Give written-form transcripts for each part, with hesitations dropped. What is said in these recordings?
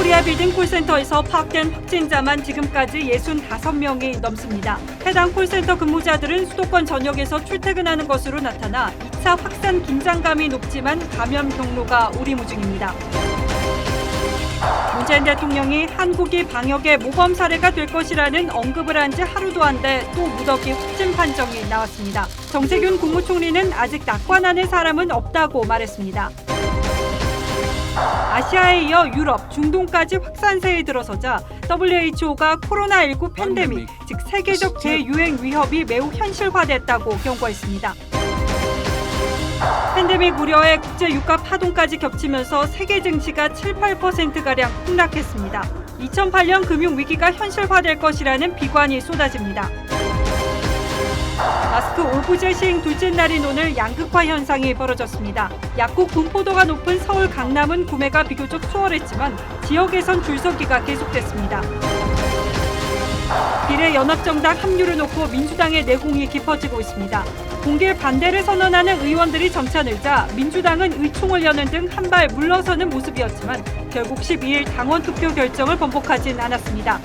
코리아 빌딩 콜센터에서 파악된 확진자만 지금까지 65명이 넘습니다. 해당 콜센터 근무자들은 수도권 전역에서 출퇴근하는 것으로 나타나 2차 확산 긴장감이 높지만 감염 경로가 오리무중입니다. 문재인 대통령이 한국이 방역의 모범 사례가 될 것이라는 언급을 한 지 하루도 안 돼 또 무더기 확진 판정이 나왔습니다. 정세균 국무총리는 아직 낙관하는 사람은 없다고 말했습니다. 아시아에 이어 유럽, 중동까지 확산세에 들어서자 WHO가 코로나19 팬데믹, 즉 세계적 대유행 위협이 매우 현실화됐다고 경고했습니다. 팬데믹 우려에 국제 유가 파동까지 겹치면서 세계 증시가 7~8%가량 폭락했습니다. 2008년 금융위기가 현실화될 것이라는 비관이 쏟아집니다. 마스크 오부제 시행 둘째 날인 오늘 양극화 현상이 벌어졌습니다. 약국 분포도가 높은 서울 강남은 구매가 비교적 수월했지만 지역에선 줄서기가 계속됐습니다. 비례연합정당 합류를 놓고 민주당의 내공이 깊어지고 있습니다. 공개 반대를 선언하는 의원들이 점차 늘자 민주당은 의총을 여는 등 한 발 물러서는 모습이었지만 결국 12일 당원 투표 결정을 번복하진 않았습니다.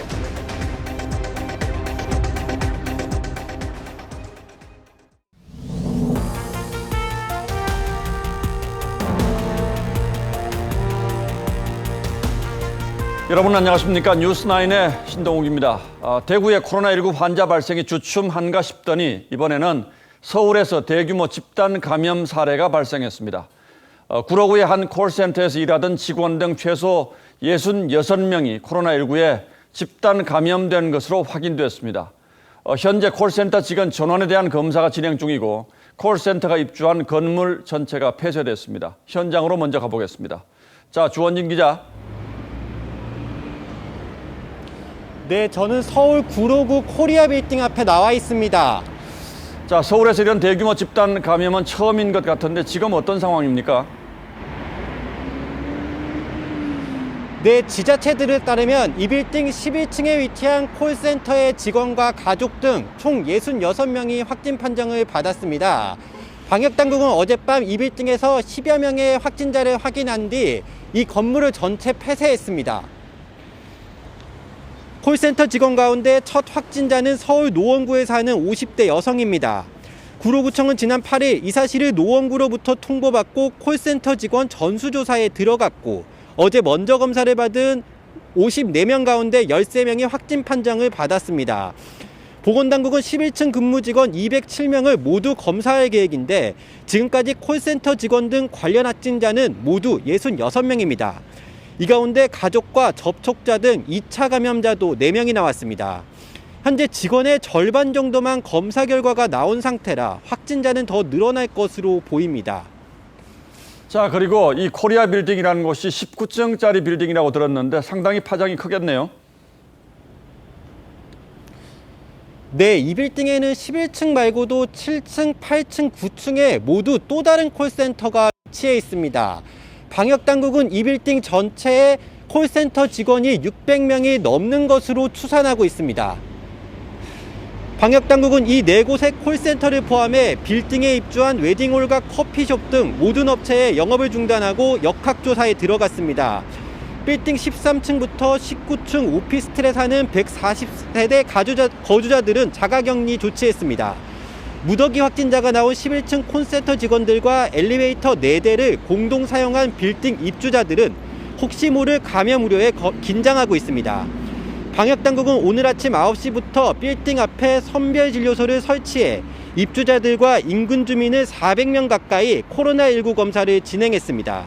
여러분 안녕하십니까? 뉴스9의 신동욱입니다. 대구의 코로나19 환자 발생이 주춤한가 싶더니 이번에는 서울에서 대규모 집단 감염 사례가 발생했습니다. 구로구의 한 콜센터에서 일하던 직원 등 최소 66명이 코로나19에 집단 감염된 것으로 확인됐습니다. 현재 콜센터 직원 전원에 대한 검사가 진행 중이고 콜센터가 입주한 건물 전체가 폐쇄됐습니다. 현장으로 먼저 가보겠습니다. 자, 주원진 기자. 네, 저는 서울 구로구 코리아 빌딩 앞에 나와 있습니다. 자, 서울에서 이런 대규모 집단 감염은 처음인 것 같은데 지금 어떤 상황입니까? 네, 지자체들에 따르면 이 빌딩 11층에 위치한 콜센터의 직원과 가족 등 총 66명이 확진 판정을 받았습니다. 방역당국은 어젯밤 이 빌딩에서 10여 명의 확진자를 확인한 뒤 이 건물을 전체 폐쇄했습니다. 콜센터 직원 가운데 첫 확진자는 서울 노원구에 사는 50대 여성입니다. 구로구청은 지난 8일 이 사실을 노원구로부터 통보받고 콜센터 직원 전수조사에 들어갔고 어제 먼저 검사를 받은 54명 가운데 13명이 확진 판정을 받았습니다. 보건당국은 11층 근무 직원 207명을 모두 검사할 계획인데 지금까지 콜센터 직원 등 관련 확진자는 모두 66명입니다. 이 가운데 가족과 접촉자 등 2차 감염자도 4명이 나왔습니다. 현재 직원의 절반 정도만 검사 결과가 나온 상태라 확진자는 더 늘어날 것으로 보입니다. 자, 그리고 이 코리아 빌딩이라는 곳이 19층짜리 빌딩이라고 들었는데 상당히 파장이 크겠네요. 네, 이 빌딩에는 11층 말고도 7층, 8층, 9층에 모두 또 다른 콜센터가 위치해 있습니다. 방역당국은 이 빌딩 전체에 콜센터 직원이 600명이 넘는 것으로 추산하고 있습니다. 방역당국은 이 4곳의 콜센터를 포함해 빌딩에 입주한 웨딩홀과 커피숍 등 모든 업체의 영업을 중단하고 역학조사에 들어갔습니다. 빌딩 13층부터 19층 오피스텔에 사는 140세대 거주자들은 자가격리 조치했습니다. 무더기 확진자가 나온 11층 콜센터 직원들과 엘리베이터 4대를 공동 사용한 빌딩 입주자들은 혹시 모를 감염 우려에 긴장하고 있습니다. 방역당국은 오늘 아침 9시부터 빌딩 앞에 선별진료소를 설치해 입주자들과 인근 주민을 400명 가까이 코로나19 검사를 진행했습니다.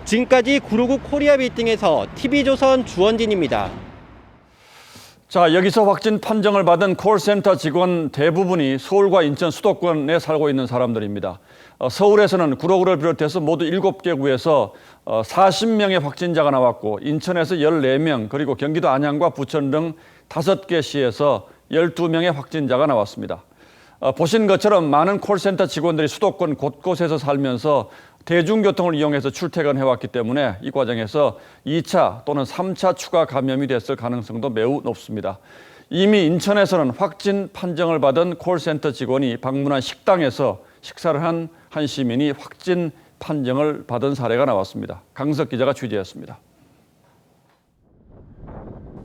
지금까지 구로구 코리아 빌딩에서 TV조선 주원진입니다. 자, 여기서 확진 판정을 받은 콜센터 직원 대부분이 서울과 인천 수도권에 살고 있는 사람들입니다. 서울에서는 구로구를 비롯해서 모두 7개 구에서 40명의 확진자가 나왔고 인천에서 14명, 그리고 경기도 안양과 부천 등 5개 시에서 12명의 확진자가 나왔습니다. 보신 것처럼 많은 콜센터 직원들이 수도권 곳곳에서 살면서 대중교통을 이용해서 출퇴근해왔기 때문에 이 과정에서 2차 또는 3차 추가 감염이 됐을 가능성도 매우 높습니다. 이미 인천에서는 확진 판정을 받은 콜센터 직원이 방문한 식당에서 식사를 한 한 시민이 확진 판정을 받은 사례가 나왔습니다. 강석 기자가 취재했습니다.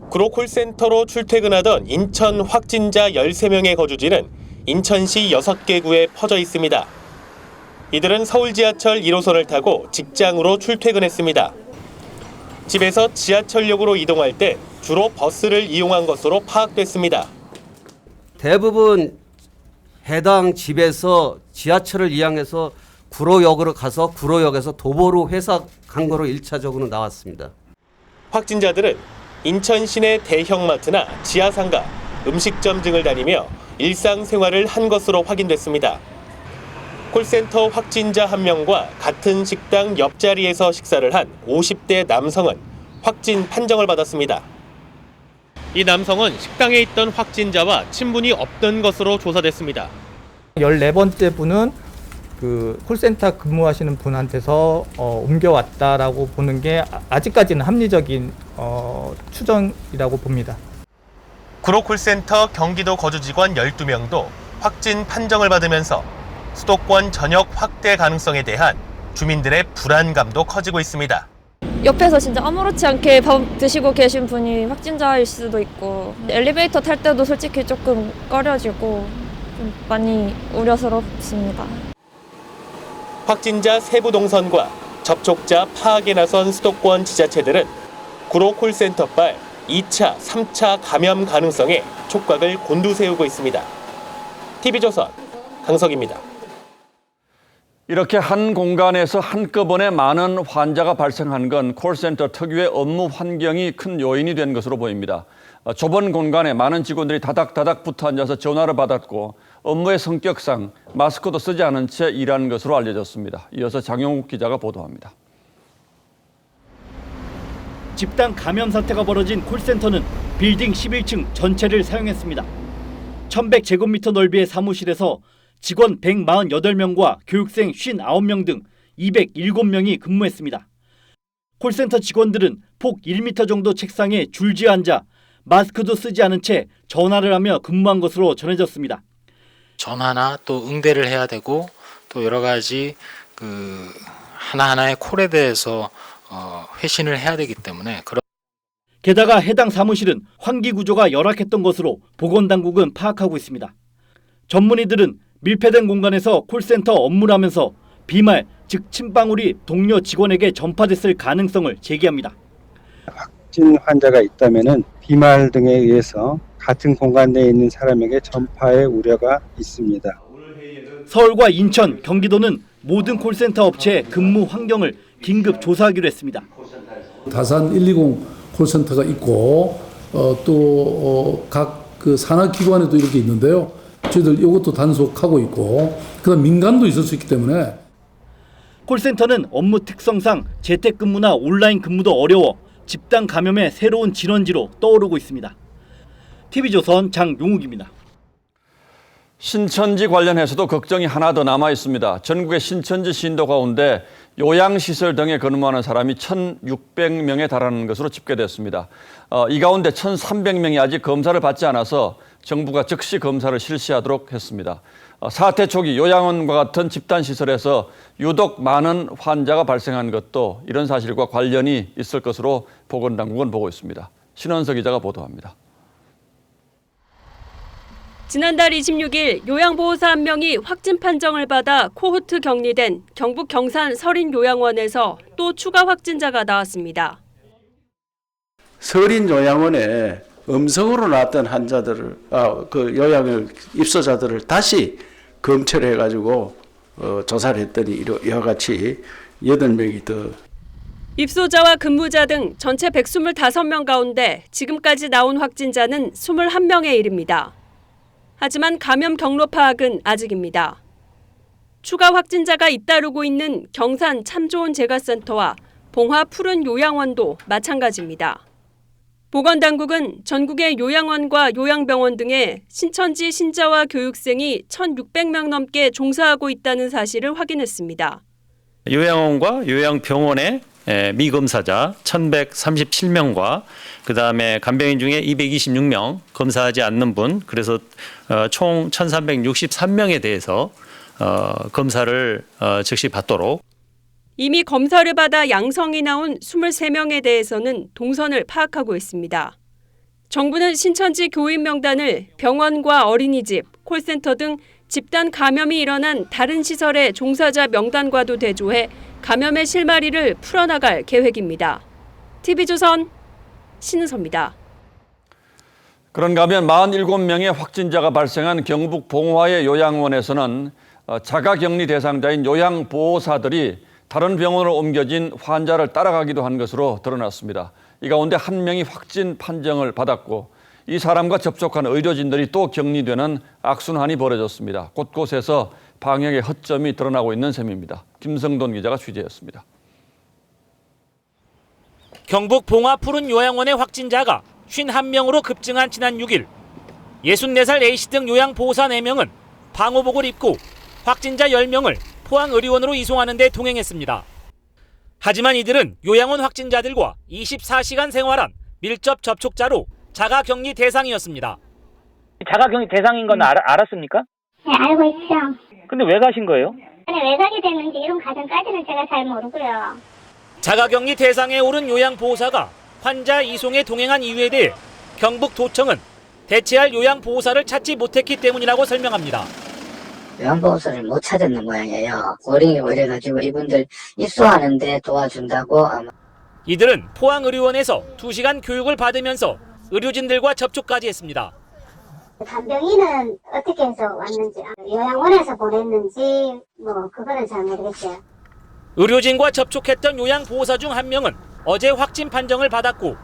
구로 콜센터로 출퇴근하던 인천 확진자 13명의 거주지는 인천시 6개 구에 퍼져 있습니다. 이들은 서울 지하철 1호선을 타고 직장으로 출퇴근했습니다. 집에서 지하철역으로 이동할 때 주로 버스를 이용한 것으로 파악됐습니다. 대부분 해당 집에서 지하철을 이용해서 구로역으로 가서 구로역에서 도보로 회사 간 거로 1차적으로 나왔습니다. 확진자들은 인천 시내 대형마트나 지하상가, 음식점 등을 다니며 일상생활을 한 것으로 확인됐습니다. 콜센터 확진자 1명과 같은 식당 옆자리에서 식사를 한 50대 남성은 확진 판정을 받았습니다. 이 남성은 식당에 있던 확진자와 친분이 없던 것으로 조사됐습니다. 14번째 분은 그 콜센터 근무하시는 분한테서 옮겨왔다라고 보는 게 아직까지는 합리적인 추정이라고 봅니다. 구로 콜센터 경기도 거주 직원 12명도 확진 판정을 받으면서 수도권 전역 확대 가능성에 대한 주민들의 불안감도 커지고 있습니다. 옆에서 진짜 아무렇지 않게 밥 드시고 계신 분이 확진자일 수도 있고 엘리베이터 탈 때도 솔직히 조금 꺼려지고 좀 많이 우려스럽습니다. 확진자 세부 동선과 접촉자 파악에 나선 수도권 지자체들은 구로 콜센터발 2차, 3차 감염 가능성에 촉각을 곤두세우고 있습니다. TV조선 강석입니다. 이렇게 한 공간에서 한꺼번에 많은 환자가 발생한 건 콜센터 특유의 업무 환경이 큰 요인이 된 것으로 보입니다. 좁은 공간에 많은 직원들이 다닥다닥 붙어 앉아서 전화를 받았고 업무의 성격상 마스크도 쓰지 않은 채 일하는 것으로 알려졌습니다. 이어서 장용욱 기자가 보도합니다. 집단 감염 사태가 벌어진 콜센터는 빌딩 11층 전체를 사용했습니다. 1100제곱미터 넓이의 사무실에서 직원 148명과 교육생 59명 등 207명이 근무했습니다. 콜센터 직원들은 폭 1m 정도 책상에 줄지어 앉아 마스크도 쓰지 않은 채 전화를 하며 근무한 것으로 전해졌습니다. 전화나 또 응대를 해야 되고 또 여러 가지 하나하나의 콜에 대해서 회신을 해야 되기 때문에 게다가 해당 사무실은 환기 구조가 열악했던 것으로 보건당국은 파악하고 있습니다. 전문의들은 밀폐된 공간에서 콜센터 업무를 하면서 비말, 즉 침방울이 동료 직원에게 전파됐을 가능성을 제기합니다. 확진 환자가 있다면 비말 등에 의해서 같은 공간 내에 있는 사람에게 전파의 우려가 있습니다. 서울과 인천, 경기도는 모든 콜센터 업체의 근무 환경을 긴급 조사하기로 했습니다. 다산 120 콜센터가 있고 또 각 그 산하기관에도 이렇게 있는데요. 저희들 이것도 단속하고 있고 그다음 민간도 있을 수 있기 때문에 콜센터는 업무 특성상 재택근무나 온라인 근무도 어려워 집단 감염의 새로운 진원지로 떠오르고 있습니다. TV조선 장용욱입니다. 신천지 관련해서도 걱정이 하나 더 남아 있습니다. 전국의 신천지 신도 가운데 요양시설 등에 근무하는 사람이 1,600명에 달하는 것으로 집계됐습니다. 이 가운데 1,300명이 아직 검사를 받지 않아서 정부가 즉시 검사를 실시하도록 했습니다. 사태 초기 요양원과 같은 집단시설에서 유독 많은 환자가 발생한 것도 이런 사실과 관련이 있을 것으로 보건당국은 보고 있습니다. 신원석 기자가 보도합니다. 지난달 26일 요양보호사 1명이 확진 판정을 받아 코호트 격리된 경북 경산 서린요양원에서 또 추가 확진자가 나왔습니다. 서린요양원에 음성으로 나왔던 환자들을 요양을 입소자들을 다시 검출해가지고 조사를 했더니 이와 같이 8명이 더 입소자와 근무자 등 전체 125명 가운데 지금까지 나온 확진자는 21명에 이릅니다. 하지만 감염 경로 파악은 아직입니다. 추가 확진자가 잇따르고 있는 경산 참 좋은 재가센터와 봉화 푸른 요양원도 마찬가지입니다. 보건당국은 전국의 요양원과 요양병원 등에 신천지 신자와 교육생이 1,600명 넘게 종사하고 있다는 사실을 확인했습니다. 요양원과 요양병원의 미검사자 1,137명과 그다음에 간병인 중에 226명 검사하지 않는 분, 그래서 총 1,363명에 대해서 검사를 즉시 받도록. 이미 검사를 받아 양성이 나온 23명에 대해서는 동선을 파악하고 있습니다. 정부는 신천지 교인 명단을 병원과 어린이집, 콜센터 등 집단 감염이 일어난 다른 시설의 종사자 명단과도 대조해 감염의 실마리를 풀어나갈 계획입니다. TV조선 신은서입니다. 그런가 하면 47명의 확진자가 발생한 경북 봉화의 요양원에서는 자가격리 대상자인 요양보호사들이 다른 병원으로 옮겨진 환자를 따라가기도 한 것으로 드러났습니다. 이 가운데 한 명이 확진 판정을 받았고 이 사람과 접촉한 의료진들이 또 격리되는 악순환이 벌어졌습니다. 곳곳에서 방역의 허점이 드러나고 있는 셈입니다. 김성돈 기자가 취재했습니다. 경북 봉화 푸른 요양원의 확진자가 51명으로 급증한 지난 6일 64살 A씨 등 요양보호사 4명은 방호복을 입고 확진자 10명을 포항의료원으로 이송하는 데 동행했습니다. 하지만 이들은 요양원 확진자들과 24시간 생활한 밀접 접촉자로 자가격리 대상이었습니다. 자가격리 대상인 건 알았습니까? 네, 알고 있죠. 근데 왜 가신 거예요? 근데 왜 가게 됐는지 이런 과정까지는 제가 잘 모르고요. 자가격리 대상에 오른 요양보호사가 환자 이송에 동행한 이유에 대해 경북도청은 대체할 요양보호사를 찾지 못했기 때문이라고 설명합니다. 요양보호사를 못 찾았는 모양이에요. 어린이 오래가지고 이분들 입소하는데 도와준다고 아마. 이들은 포항의료원에서 2시간 교육을 받으면서 의료진들과 접촉까지 했습니다. 간병인은 어떻게 해서 왔는지, 요양원에서 보냈는지 그거는 잘 모르겠어요. 의료진과 접촉했던 요양보호사 중 한 명은 어제 확진 판정을 받았고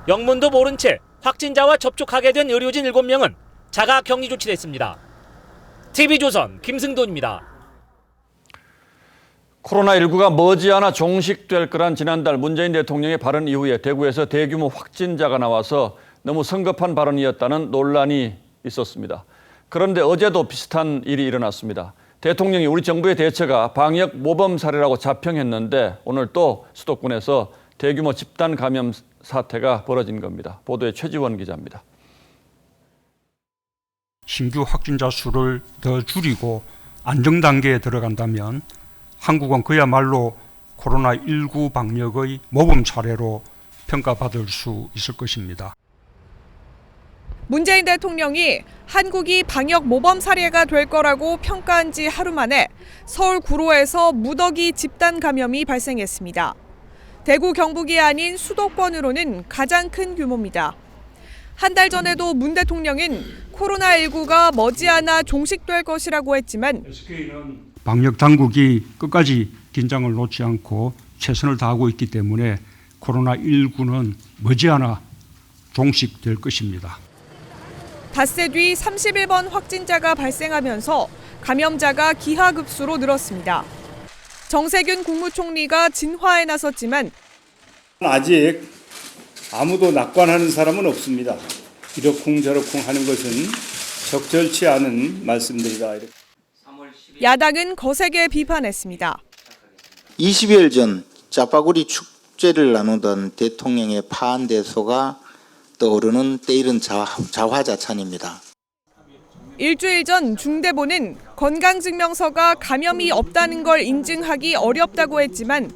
영문도 모른 채 확진자와 접촉하게 된 의료진 7명은 자가격리 조치됐습니다. TV조선 김승돈입니다. 코로나19가 머지않아 종식될 거란 지난달 문재인 대통령의 발언 이후에 대구에서 대규모 확진자가 나와서 너무 성급한 발언이었다는 논란이 있었습니다. 그런데 어제도 비슷한 일이 일어났습니다. 대통령이 우리 정부의 대처가 방역 모범 사례라고 자평했는데 오늘 또 수도권에서 대규모 집단 감염 사태가 벌어진 겁니다. 보도에 최지원 기자입니다. 신규 확진자 수를 더 줄이고 안정 단계에 들어간다면 한국은 그야말로 코로나19 방역의 모범 사례로 평가받을 수 있을 것입니다. 문재인 대통령이 한국이 방역 모범 사례가 될 거라고 평가한 지 하루 만에 서울 구로에서 무더기 집단 감염이 발생했습니다. 대구 경북이 아닌 수도권으로는 가장 큰 규모입니다. 한 달 전에도 문 대통령은 코로나19가 머지않아 종식될 것이라고 했지만 방역 당국이 끝까지 긴장을 놓지 않고 최선을 다하고 있기 때문에 코로나19는 머지않아 종식될 것입니다. 닷새 뒤 31번 확진자가 발생하면서 감염자가 기하급수로 늘었습니다. 정세균 국무총리가 진화에 나섰지만 아직 아무도 낙관하는 사람은 없습니다. 이러쿵저러쿵 하는 것은 적절치 않은 말씀들이다. 야당은 거세게 비판했습니다. 20여일 전 짜파구리 축제를 나누던 대통령의 파한대소가 떠오르는 때이른 자화자찬입니다. 일주일 전 중대본은 건강증명서가 감염이 없다는 걸 인증하기 어렵다고 했지만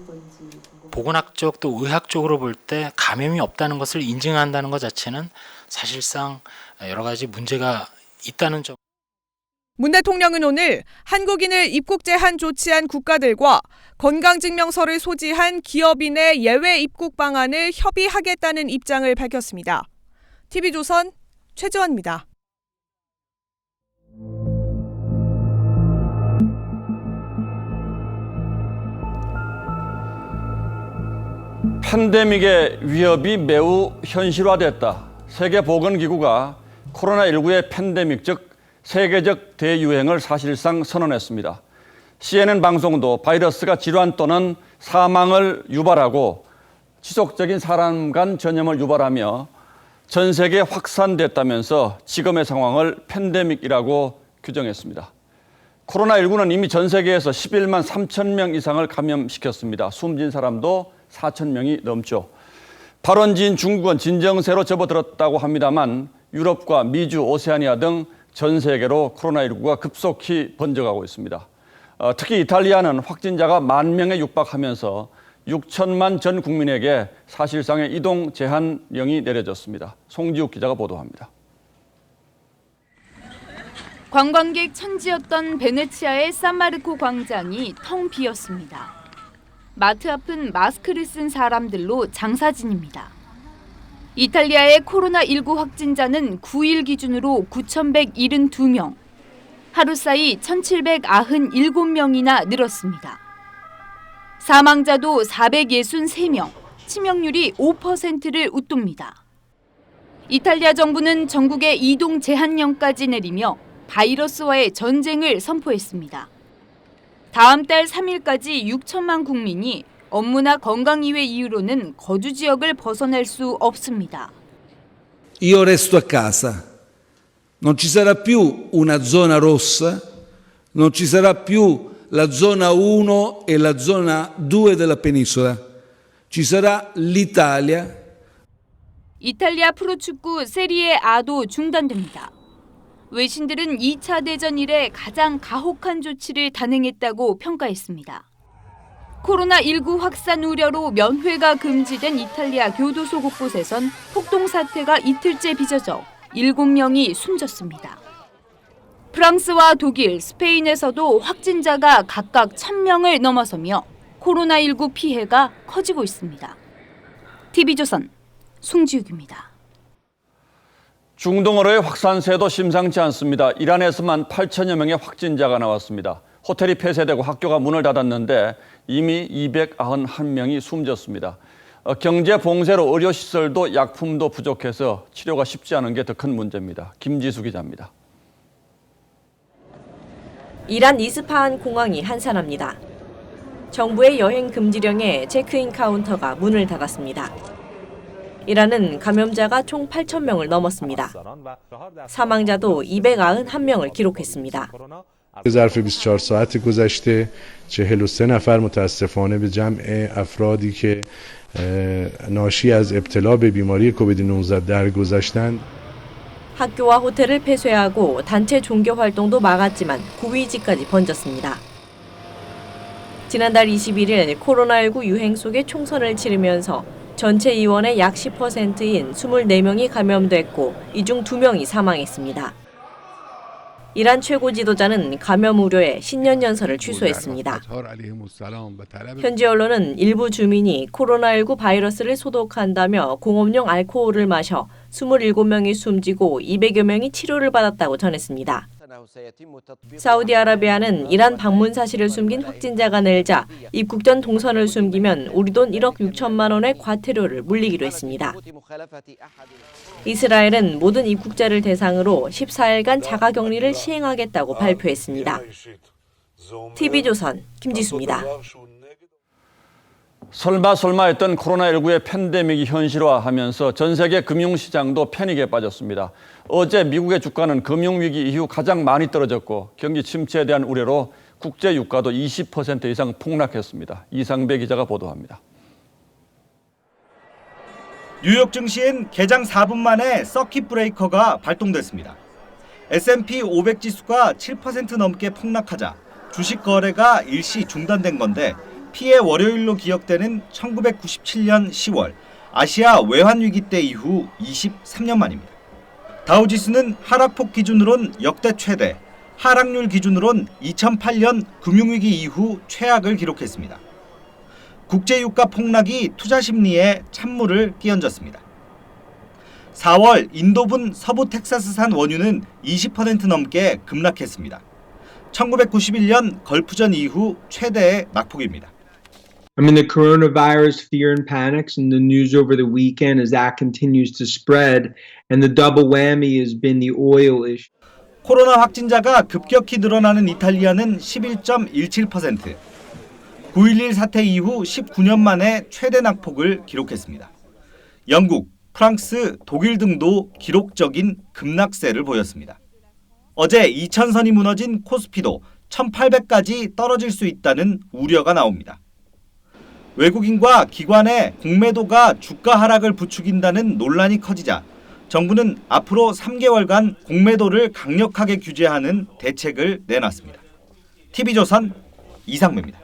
보건학적 또 의학적으로 볼 때 감염이 없다는 것을 인증한다는 것 자체는 사실상 여러 가지 문제가 있다는 점. 문 대통령은 오늘 한국인을 입국 제한 조치한 국가들과 건강증명서를 소지한 기업인의 예외 입국 방안을 협의하겠다는 입장을 밝혔습니다. TV조선 최지원입니다. 팬데믹의 위협이 매우 현실화됐다. 세계보건기구가 코로나19의 팬데믹, 즉 세계적 대유행을 사실상 선언했습니다. CNN 방송도 바이러스가 질환 또는 사망을 유발하고 지속적인 사람 간 전염을 유발하며 전 세계에 확산됐다면서 지금의 상황을 팬데믹이라고 규정했습니다. 코로나19는 이미 전 세계에서 11만 3천 명 이상을 감염시켰습니다. 숨진 사람도 4천 명이 넘죠. 발원지인 중국은 진정세로 접어들었다고 합니다만 유럽과 미주, 오세아니아 등 전 세계로 코로나19가 급속히 번져가고 있습니다. 특히 이탈리아는 확진자가 1만 명에 육박하면서 6천만 전 국민에게 사실상의 이동 제한령이 내려졌습니다. 송지욱 기자가 보도합니다. 관광객 천지였던 베네치아의 산마르코 광장이 텅 비었습니다. 마트 앞은 마스크를 쓴 사람들로 장사진입니다. 이탈리아의 코로나19 확진자는 9일 기준으로 9,172명, 하루 사이 1,797명이나 늘었습니다. 사망자도 463명, 치명률이 5%를 웃돕니다. 이탈리아 정부는 전국에 이동 제한령까지 내리며 바이러스와의 전쟁을 선포했습니다. 다음 달 3일까지 6천만 국민이 업무나 건강 이외 이유로는 거주 지역을 벗어날 수 없습니다. Io resto a casa. Non ci sarà più una zona rossa, non ci sarà più la zona 1 e la zona 2 della penisola. Ci sarà l'Italia. 이탈리아 프로축구 세리에 A도 중단됩니다. 외신들은 2차 대전 이래 가장 가혹한 조치를 단행했다고 평가했습니다. 코로나19 확산 우려로 면회가 금지된 이탈리아 교도소 곳곳에선 폭동 사태가 이틀째 빚어져 7명이 숨졌습니다. 프랑스와 독일, 스페인에서도 확진자가 각각 1,000명을 넘어서며 코로나19 피해가 커지고 있습니다. TV조선 송지욱입니다. 중동어로의 확산세도 심상치 않습니다. 이란에서만 8천여 명의 확진자가 나왔습니다. 호텔이 폐쇄되고 학교가 문을 닫았는데 이미 291명이 숨졌습니다. 경제 봉쇄로 의료시설도 약품도 부족해서 치료가 쉽지 않은 게 더 큰 문제입니다. 김지수 기자입니다. 이란 이스파한 공항이 한산합니다. 정부의 여행 금지령에 체크인 카운터가 문을 닫았습니다. 이란은 감염자가 총 8,000명을 넘었습니다. 사망자도 291명을 기록했습니다. ظرف 24 ساعت گذشته 43 نفر متاسفانه به جمع افرادی که ناشی از ابتلا به بیماری کووید 19 درگذشتند. 학교와 호텔을 폐쇄하고 단체 종교 활동도 막았지만 고위직까지 번졌습니다. 지난달 21일 코로나19 유행 속에 총선을 치르면서 전체 의원의 약 10%인 24명이 감염됐고 이 중 2명이 사망했습니다. 이란 최고 지도자는 감염 우려에 신년 연설을 취소했습니다. 현지 언론은 일부 주민이 코로나19 바이러스를 소독한다며 공업용 알코올을 마셔 27명이 숨지고 200여 명이 치료를 받았다고 전했습니다. 사우디아라비아는 이란 방문 사실을 숨긴 확진자가 늘자 입국 전 동선을 숨기면 우리 돈 1억 6천만 원의 과태료를 물리기로 했습니다. 이스라엘은 모든 입국자를 대상으로 14일간 자가격리를 시행하겠다고 발표했습니다. TV조선 김지수입니다. 설마 했던 코로나19의 팬데믹이 현실화하면서 전 세계 금융시장도 패닉에 빠졌습니다. 어제 미국의 주가는 금융위기 이후 가장 많이 떨어졌고 경기 침체에 대한 우려로 국제 유가도 20% 이상 폭락했습니다. 이상배 기자가 보도합니다. 뉴욕 증시엔 개장 4분 만에 서킷 브레이커가 발동됐습니다. S&P 500 지수가 7% 넘게 폭락하자 주식 거래가 일시 중단된 건데 피해 월요일로 기억되는 1997년 10월 아시아 외환위기 때 이후 23년 만입니다. 다우지수는 하락폭 기준으론 역대 최대, 하락률 기준으론 2008년 금융위기 이후 최악을 기록했습니다. 국제유가 폭락이 투자 심리에 찬물을 끼얹었습니다. 4월 인도분 서부 텍사스산 원유는 20% 넘게 급락했습니다. 1991년 걸프전 이후 최대의 낙폭입니다. I mean, the coronavirus fear and panics and the news over the weekend as that continues to spread, and the double whammy has been the oil issue. 코로나 확진자가 급격히 늘어나는 이탈리아는 11.17%, 9.11 사태 이후 19년 만에 최대 낙폭을 기록했습니다. 영국, 프랑스, 독일 등도 기록적인 급락세를 보였습니다. 어제 2,000선이 무너진 코스피도 1,800까지 떨어질 수 있다는 우려가 나옵니다. 외국인과 기관의 공매도가 주가 하락을 부추긴다는 논란이 커지자 정부는 앞으로 3개월간 공매도를 강력하게 규제하는 대책을 내놨습니다. TV조선 이상배입니다.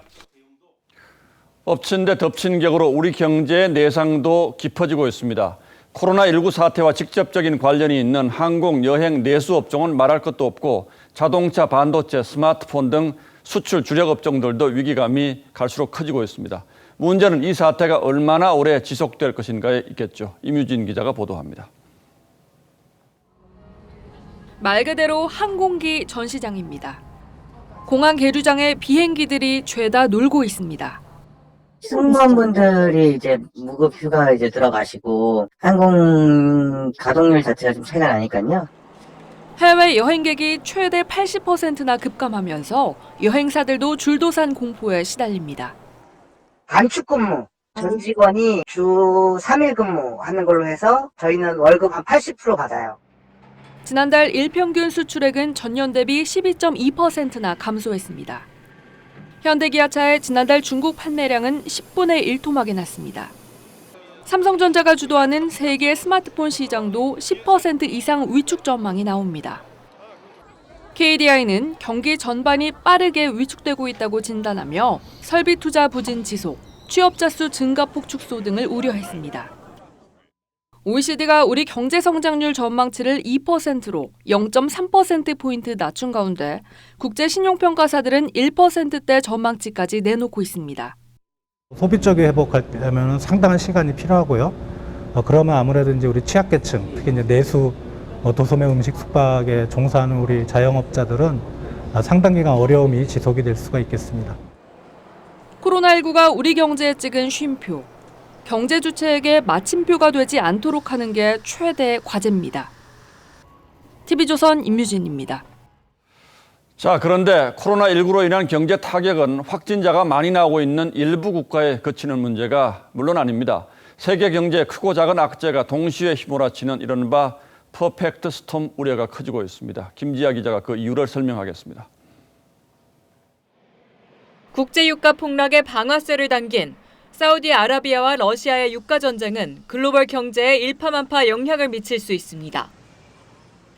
엎친 데 덮친 격으로 우리 경제의 내상도 깊어지고 있습니다. 코로나19 사태와 직접적인 관련이 있는 항공, 여행, 내수 업종은 말할 것도 없고 자동차, 반도체, 스마트폰 등 수출 주력 업종들도 위기감이 갈수록 커지고 있습니다. 문제는 이 사태가 얼마나 오래 지속될 것인가에 있겠죠. 임유진 기자가 보도합니다. 말 그대로 항공기 전시장입니다. 공항 계류장에 비행기들이 죄다 놀고 있습니다. 승무원분들이 이제 무급 휴가 이제 들어가시고 항공 가동률 자체가 좀 차이가 나니까요. 해외 여행객이 최대 80%나 급감하면서 여행사들도 줄도산 공포에 시달립니다. 단축 근무, 전 직원이 주 3일 근무하는 걸로 해서 저희는 월급 한 80% 받아요. 지난달 일평균 수출액은 전년 대비 12.2%나 감소했습니다. 현대기아차의 지난달 중국 판매량은 10분의 1 토막이 났습니다. 삼성전자가 주도하는 세계 스마트폰 시장도 10% 이상 위축 전망이 나옵니다. KDI는 경기 전반이 빠르게 위축되고 있다고 진단하며 설비 투자 부진 지속, 취업자 수 증가폭 축소 등을 우려했습니다. OECD가 우리 경제 성장률 전망치를 2%로 0.3%포인트 낮춘 가운데 국제 신용평가사들은 1%대 전망치까지 내놓고 있습니다. 소비 쪽에 회복하려면 상당한 시간이 필요하고요. 그러면 아무래도 이제 우리 취약계층, 특히 이제 내수, 도소매 음식 숙박에 종사하는 우리 자영업자들은 상당 기간 어려움이 지속이 될 수가 있겠습니다. 코로나19가 우리 경제에 찍은 쉼표. 경제 주체에게 마침표가 되지 않도록 하는 게 최대 과제입니다. TV조선 임유진입니다. 자, 그런데 코로나19로 인한 경제 타격은 확진자가 많이 나오고 있는 일부 국가에 그치는 문제가 물론 아닙니다. 세계 경제의 크고 작은 악재가 동시에 휘몰아치는 이른바 퍼펙트 스톰 우려가 커지고 있습니다. 김지아 기자가 그 이유를 설명하겠습니다. 국제 유가 폭락에 방아쇠를 당긴 사우디아라비아와 러시아의 유가 전쟁은 글로벌 경제에 일파만파 영향을 미칠 수 있습니다.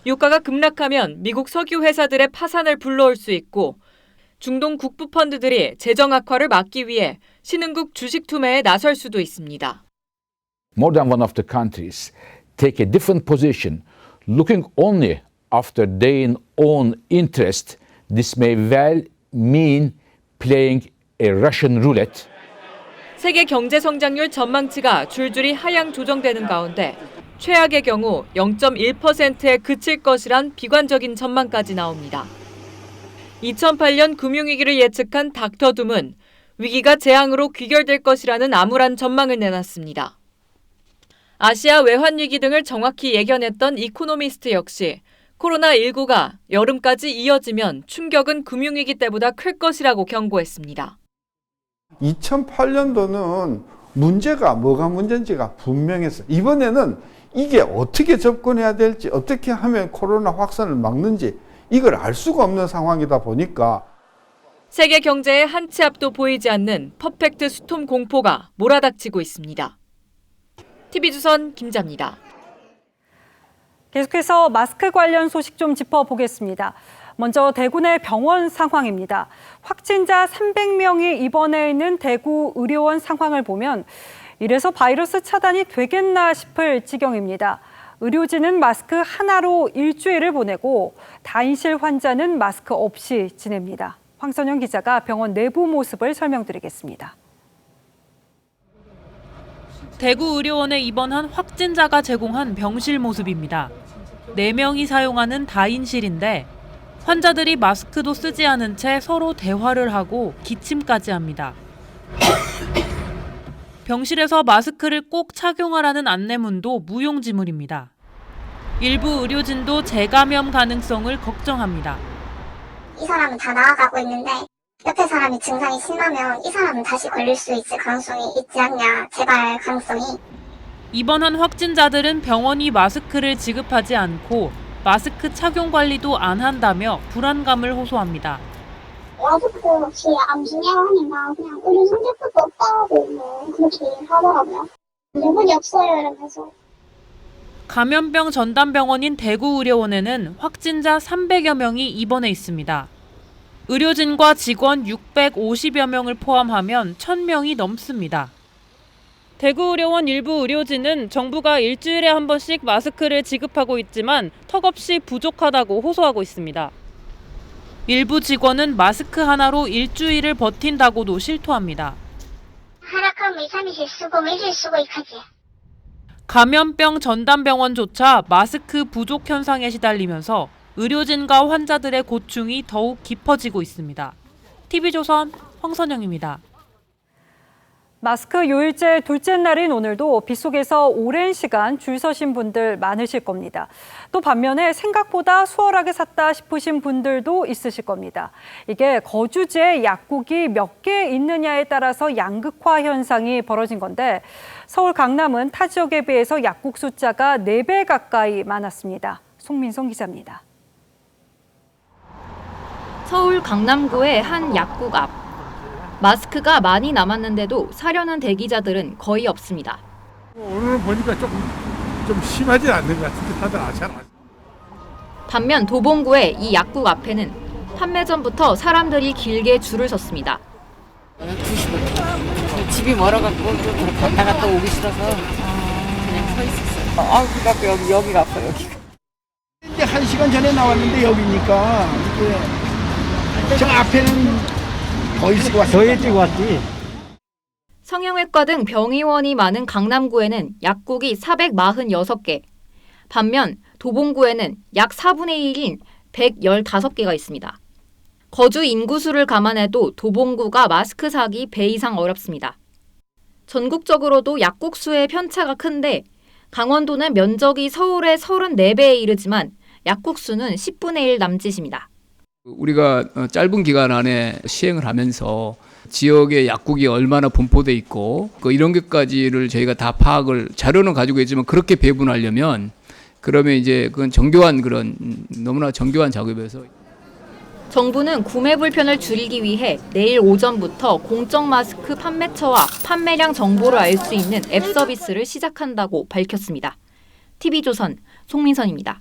유가가 급락하면 미국 석유 회사들의 파산을 불러올 수 있고 중동 국부 펀드들이 재정 악화를 막기 위해 신흥국 주식 투매에 나설 수도 있습니다. More than one of the countries take a different position, looking only after their own interest. This may well mean playing a Russian roulette. 세계 경제 성장률 전망치가 줄줄이 하향 조정되는 가운데 최악의 경우 0.1%에 그칠 것이란 비관적인 전망까지 나옵니다. 2008년 금융위기를 예측한 닥터둠은 위기가 재앙으로 귀결될 것이라는 암울한 전망을 내놨습니다. 아시아 외환위기 등을 정확히 예견했던 이코노미스트 역시 코로나19가 여름까지 이어지면 충격은 금융위기 때보다 클 것이라고 경고했습니다. 2008년도는 문제가 뭐가 문제인지가 분명했어요. 이번에는 이게 어떻게 접근해야 될지, 어떻게 하면 코로나 확산을 막는지 이걸 알 수가 없는 상황이다 보니까 세계 경제의 한 치 앞도 보이지 않는 퍼펙트 스톰 공포가 몰아닥치고 있습니다. TV조선 김자입니다. 계속해서 마스크 관련 소식 좀 짚어보겠습니다. 먼저 대구 내 병원 상황입니다. 확진자 300명이 입원해 있는 대구 의료원 상황을 보면 이래서 바이러스 차단이 되겠나 싶을 지경입니다. 의료진은 마스크 하나로 일주일을 보내고 다인실 환자는 마스크 없이 지냅니다. 황선영 기자가 병원 내부 모습을 설명드리겠습니다. 대구 의료원에 입원한 확진자가 제공한 병실 모습입니다. 4명이 사용하는 다인실인데 환자들이 마스크도 쓰지 않은 채 서로 대화를 하고 기침까지 합니다. 병실에서 마스크를 꼭 착용하라는 안내문도 무용지물입니다. 일부 의료진도 재감염 가능성을 걱정합니다. 이 사람은 다 나아가고 있는데 옆에 사람이 증상이 심하면 이 사람은 다시 걸릴 수 있을 가능성이 있지 않냐, 재발 가능성이. 입원한 확진자들은 병원이 마스크를 지급하지 않고 마스크 착용 관리도 안 한다며 불안감을 호소합니다. 마스크 없이 안 주냐고 하니까 그냥 의료 선택밖에 없다고 뭐 그렇게 하더라고요. 물건이 없어요 이러면서. 감염병 전담병원인 대구의료원에는 확진자 300여 명이 입원해 있습니다. 의료진과 직원 650여 명을 포함하면 1,000명이 넘습니다. 대구의료원 일부 의료진은 정부가 일주일에 한 번씩 마스크를 지급하고 있지만 턱없이 부족하다고 호소하고 있습니다. 일부 직원은 마스크 하나로 일주일을 버틴다고도 실토합니다. 하락하면 2, 3일씩 쓰고 며칠 쓰고 이까지. 감염병 전담병원조차 마스크 부족 현상에 시달리면서 의료진과 환자들의 고충이 더욱 깊어지고 있습니다. TV조선 황선영입니다. 마스크 요일제 둘째 날인 오늘도 빗속에서 오랜 시간 줄 서신 분들 많으실 겁니다. 또 반면에 생각보다 수월하게 샀다 싶으신 분들도 있으실 겁니다. 이게 거주지에 약국이 몇 개 있느냐에 따라서 양극화 현상이 벌어진 건데 서울 강남은 타 지역에 비해서 약국 숫자가 4배 가까이 많았습니다. 송민성 기자입니다. 서울 강남구의 한 약국 앞. 마스크가 많이 남았는데도 사려는 대기자들은 거의 없습니다. 오늘은 보니까 좀 심하지 않는 것 같은데 다들 아잖아. 반면 도봉구의 이 약국 앞에는 판매 전부터 사람들이 길게 줄을 섰습니다. 90분. 집이 멀어갖고 갔다 갔다 오기 싫어서 그냥 서 있었어요. 그래갖고 여기가 아파요, 여기가. 이제 1시간 전에 나왔는데 여기니까 이제 저 앞에는 더 일찍 왔지. 성형외과 등 병의원이 많은 강남구에는 약국이 446개, 반면 도봉구에는 약 4분의 1인 115개가 있습니다. 거주 인구수를 감안해도 도봉구가 마스크 사기 배 이상 어렵습니다. 전국적으로도 약국 수의 편차가 큰데 강원도는 면적이 서울의 34배에 이르지만 약국 수는 10분의 1 남짓입니다. 우리가 짧은 기간 안에 시행을 하면서 지역의 약국이 얼마나 분포돼 있고 이런 것까지를 저희가 다 파악을 자료는 가지고 있지만 그렇게 배분하려면 그러면 이제 그건 너무나 정교한 작업에서 정부는 구매 불편을 줄이기 위해 내일 오전부터 공적 마스크 판매처와 판매량 정보를 알 수 있는 앱 서비스를 시작한다고 밝혔습니다. TV조선 송민선입니다.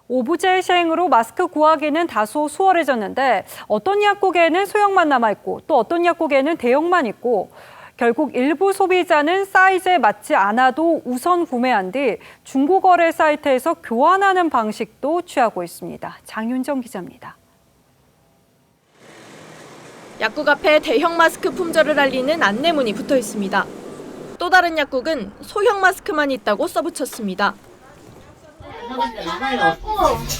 오부제 시행으로 마스크 구하기는 다소 수월해졌는데 어떤 약국에는 소형만 남아있고 또 어떤 약국에는 대형만 있고 결국 일부 소비자는 사이즈에 맞지 않아도 우선 구매한 뒤 중고거래 사이트에서 교환하는 방식도 취하고 있습니다. 장윤정 기자입니다. 약국 앞에 대형 마스크 품절을 알리는 안내문이 붙어 있습니다. 또 다른 약국은 소형 마스크만 있다고 써붙였습니다. 남아갖고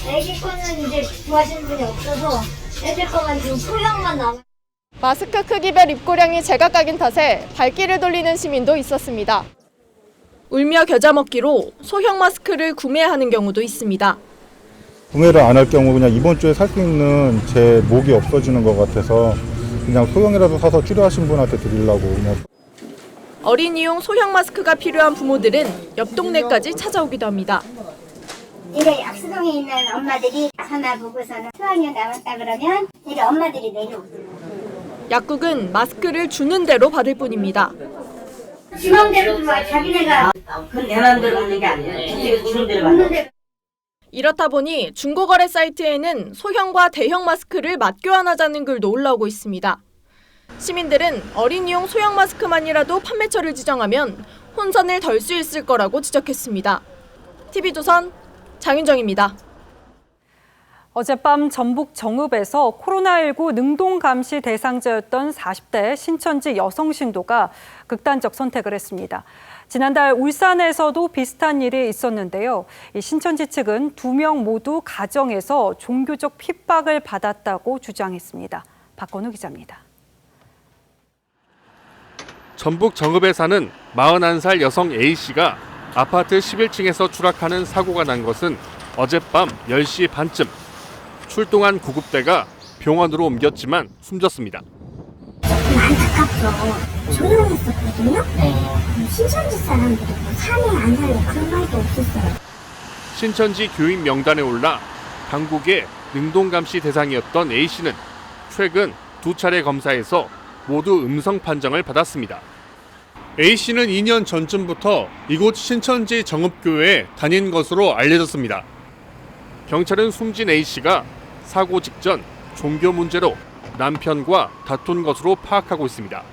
애기 거는 이제 구하시는 분이 없어서 애들 거만 지금 소형만 남아. 마스크 크기별 입고량이 제각각인 탓에 발길을 돌리는 시민도 있었습니다. 울며 겨자 먹기로 소형 마스크를 구매하는 경우도 있습니다. 구매를 안 할 경우 그냥 이번 주에 살 수 있는 제 목이 없어지는 것 같아서 그냥 소형이라도 사서 필요하신 분한테 드리려고 그냥. 어린이용 소형 마스크가 필요한 부모들은 옆 동네까지 찾아오기도 합니다. 이래 약수동에 있는 엄마들이 하나 보고서는 수학년 남았다 그러면 이래 엄마들이 내려오고. 약국은 마스크를 주는 대로 받을 뿐입니다. 지 맘대로 들어와 자기네가. 그건 내 맘대로 받는 게 아니에요. 주는 대로 받는 거예요. 이렇다 보니 중고거래 사이트에는 소형과 대형 마스크를 맞교환하자는 글도 올라오고 있습니다. 시민들은 어린이용 소형 마스크만이라도 판매처를 지정하면 혼선을 덜 수 있을 거라고 지적했습니다. TV조선 장윤정입니다. 어젯밤 전북 정읍에서 코로나19 능동 감시 대상자였던 40대 신천지 여성 신도가 극단적 선택을 했습니다. 지난달 울산에서도 비슷한 일이 있었는데요. 이 신천지 측은 2명 모두 가정에서 종교적 핍박을 받았다고 주장했습니다. 박건우 기자입니다. 전북 정읍에 사는 41살 여성 A씨가 아파트 11층에서 추락하는 사고가 난 것은 어젯밤 10시 반쯤. 출동한 구급대가 병원으로 옮겼지만 숨졌습니다. 안타깝죠. 조용했었거든요. 신천지 사람들이 살래 안 살래 그런 말도 없었어요. 신천지 교인 명단에 올라 당국의 능동감시 대상이었던 A씨는 최근 2차례 검사에서 모두 음성 판정을 받았습니다. A씨는 2년 전쯤부터 이곳 신천지 정읍교회에 다닌 것으로 알려졌습니다. 경찰은 숨진 A씨가 사고 직전 종교 문제로 남편과 다툰 것으로 파악하고 있습니다.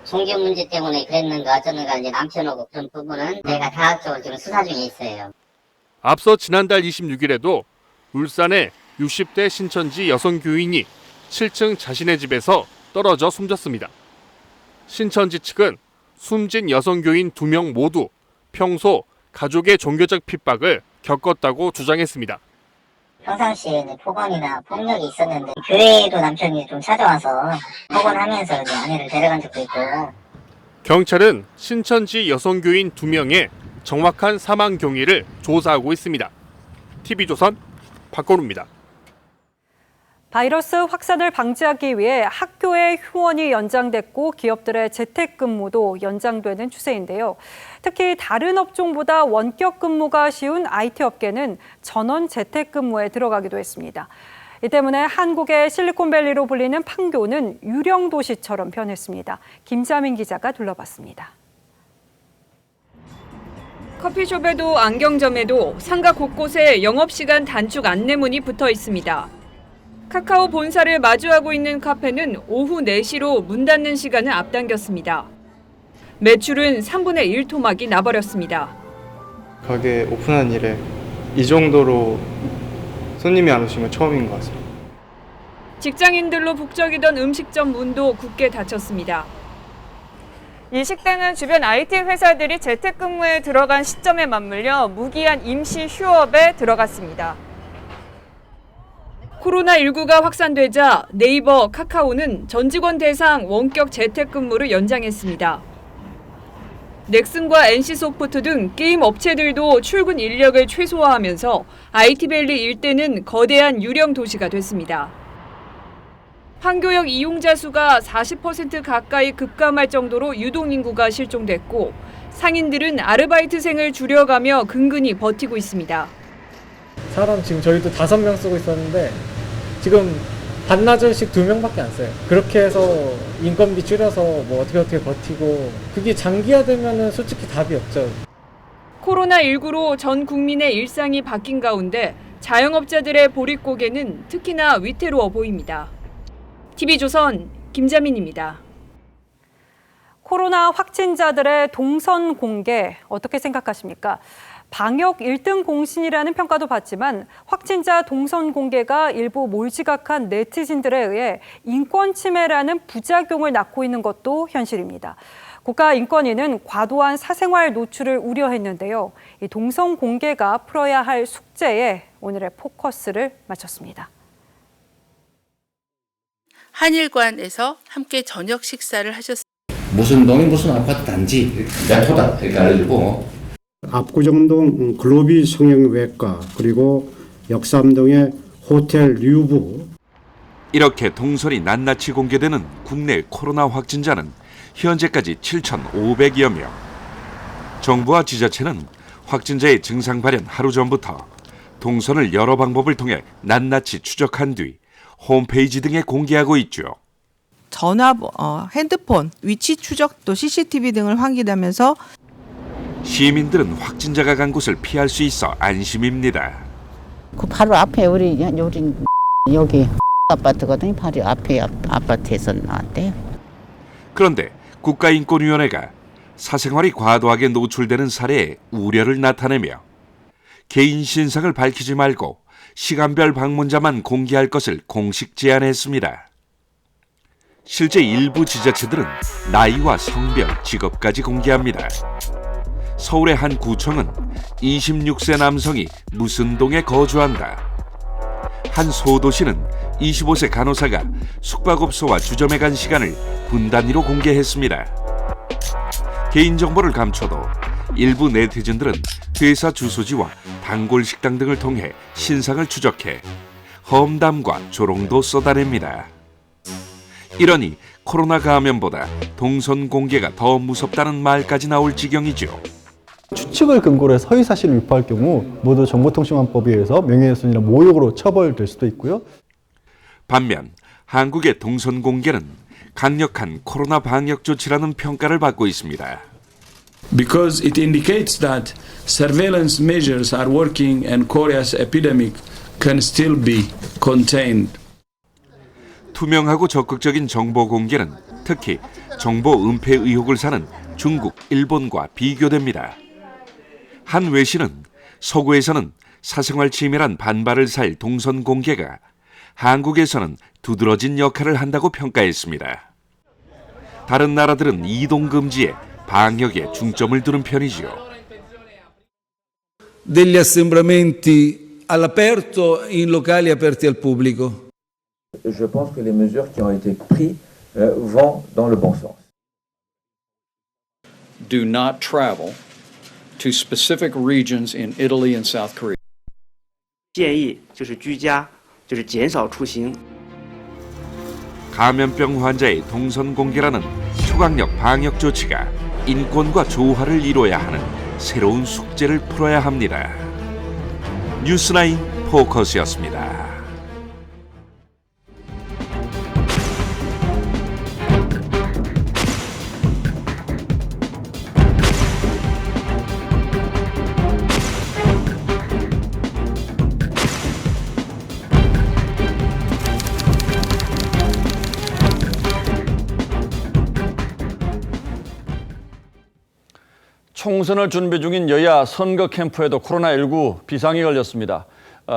종교 문제 때문에 그랬는가 어쩌는가 이제 남편하고 그런 부분은 내가 다학적으로 지금 수사 중에 있어요. 앞서 지난달 26일에도 울산의 60대 신천지 여성 교인이 7층 자신의 집에서 떨어져 숨졌습니다. 신천지 측은 숨진 여성 교인 2명 모두 평소 가족의 종교적 핍박을 겪었다고 주장했습니다. 평상시에 폭언이나 폭력이 있었는데 교회에도 남편이 좀 찾아와서 폭언하면서 이제 아내를 데려간 적도 있고. 경찰은 신천지 여성 교인 2명의 정확한 사망 경위를 조사하고 있습니다. TV조선 박건우입니다. 바이러스 확산을 방지하기 위해 학교의 휴원이 연장됐고 기업들의 재택근무도 연장되는 추세인데요. 특히 다른 업종보다 원격 근무가 쉬운 IT 업계는 전원 재택근무에 들어가기도 했습니다. 이 때문에 한국의 실리콘밸리로 불리는 판교는 유령 도시처럼 변했습니다. 김자민 기자가 둘러봤습니다. 커피숍에도 안경점에도 상가 곳곳에 영업시간 단축 안내문이 붙어 있습니다. 카카오 본사를 마주하고 있는 카페는 오후 4시로 문 닫는 시간을 앞당겼습니다. 매출은 3분의 1 토막이 나버렸습니다. 가게 오픈한 이래 이 정도로 손님이 안 오시면 처음인 것 같습니다. 직장인들로 북적이던 음식점 문도 굳게 닫혔습니다. 이 식당은 주변 IT 회사들이 재택근무에 들어간 시점에 맞물려 무기한 임시 휴업에 들어갔습니다. 코로나19가 확산되자 네이버, 카카오는 전 직원 대상 원격 재택근무를 연장했습니다. 넥슨과 NC소프트 등 게임 업체들도 출근 인력을 최소화하면서 IT밸리 일대는 거대한 유령 도시가 됐습니다. 판교역 이용자 수가 40% 가까이 급감할 정도로 유동인구가 실종됐고 상인들은 아르바이트생을 줄여가며 근근히 버티고 있습니다. 사람 지금 저희도 5명 쓰고 있었는데 지금 반나절씩 2명밖에 안 써요. 그렇게 해서 인건비 줄여서 뭐 어떻게 버티고 그게 장기화되면은 솔직히 답이 없죠. 코로나19로 전 국민의 일상이 바뀐 가운데 자영업자들의 보릿고개는 특히나 위태로워 보입니다. TV조선 김자민입니다. 코로나 확진자들의 동선 공개 어떻게 생각하십니까? 방역 1등 공신이라는 평가도 받지만 확진자 동선 공개가 일부 몰지각한 네티즌들에 의해 인권 침해라는 부작용을 낳고 있는 것도 현실입니다. 국가인권위는 과도한 사생활 노출을 우려했는데요. 이 동선 공개가 풀어야 할 숙제에 오늘의 포커스를 맞췄습니다. 한일관에서 함께 저녁 식사를 하셨습니다. 무슨 동이 무슨 아파트 단지 야토다 이렇게 알려주고 압구정동 글로비 성형외과 그리고 역삼동의 호텔 류부. 이렇게 동선이 낱낱이 공개되는 국내 코로나 확진자는 현재까지 7,500여 명. 정부와 지자체는 확진자의 증상 발현 하루 전부터 동선을 여러 방법을 통해 낱낱이 추적한 뒤 홈페이지 등에 공개하고 있죠. 전화, 핸드폰, 위치 추적도 CCTV 등을 확인하면서 시민들은 확진자가 간 곳을 피할 수 있어 안심입니다. 그 바로 앞에 우리 여기 아파트거든요. 바로 앞에 아파트에서 나왔대요. 그런데 국가인권위원회가 사생활이 과도하게 노출되는 사례에 우려를 나타내며 개인 신상을 밝히지 말고 시간별 방문자만 공개할 것을 공식 제안했습니다. 실제 일부 지자체들은 나이와 성별, 직업까지 공개합니다. 서울의 한 구청은 26세 남성이 무슨 동에 거주한다. 한 소도시는 25세 간호사가 숙박업소와 주점에 간 시간을 분 단위로 공개했습니다. 개인정보를 감춰도 일부 네티즌들은 회사 주소지와 단골 식당 등을 통해 신상을 추적해 험담과 조롱도 쏟아냅니다. 이러니 코로나 감염보다 동선 공개가 더 무섭다는 말까지 나올 지경이죠. 추측을 근거로 해서 허위 사실을 유포할 경우 모두 정보통신망법에 의해서 명예훼손이나 모욕으로 처벌될 수도 있고요. 반면 한국의 동선 공개는 강력한 코로나 방역 조치라는 평가를 받고 있습니다. Because it indicates that surveillance measures are working and Korea's epidemic can still be contained. 투명하고 적극적인 정보 공개는 특히 정보 은폐 의혹을 사는 중국, 일본과 비교됩니다. 한 외신은 서구에서는 사생활 침해란 반발을 살 동선 공개가 한국에서는 두드러진 역할을 한다고 평가했습니다. 다른 나라들은 이동 금지에 방역에 중점을 두는 편이지요. Degli assembramenti all'aperto in locali aperti al pubblico. Je pense que les mesures qui ont été prises vont dans le bon sens. Do not travel to specific regions in Italy and South Korea. 建议就是居家，就是减少出行。 감염병 환자의 동선 공개라는 초강력 방역 조치가 인권과 조화를 이뤄야 하는 새로운 숙제를 풀어야 합니다. 뉴스나인 포커스였습니다. 총선을 준비 중인 여야 선거 캠프에도 코로나19 비상이 걸렸습니다.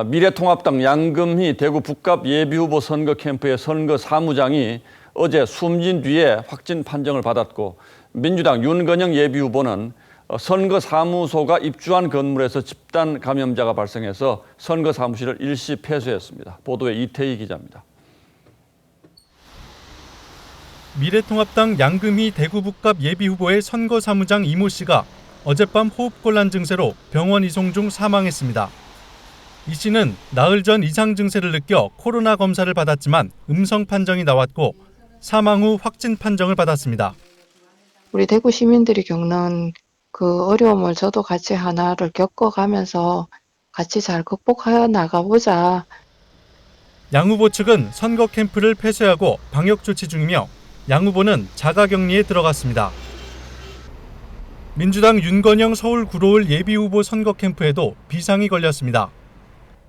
미래통합당 양금희 대구 북갑 예비후보 선거 캠프의 선거 사무장이 어제 숨진 뒤에 확진 판정을 받았고, 민주당 윤건영 예비후보는 선거 사무소가 입주한 건물에서 집단 감염자가 발생해서 선거 사무실을 일시 폐쇄했습니다. 보도에 이태희 기자입니다. 미래통합당 양금희 대구 북갑 예비후보의 선거사무장 이모 씨가 어젯밤 호흡곤란 증세로 병원 이송 중 사망했습니다. 이 씨는 나흘 전 이상 증세를 느껴 코로나 검사를 받았지만 음성 판정이 나왔고 사망 후 확진 판정을 받았습니다. 우리 대구 시민들이 겪는 그 어려움을 저도 같이 하나를 겪어가면서 같이 잘 극복해 나가보자. 양 후보 측은 선거 캠프를 폐쇄하고 방역 조치 중이며 양 후보는 자가격리에 들어갔습니다. 민주당 윤건영 서울 구로을 예비후보 선거 캠프에도 비상이 걸렸습니다.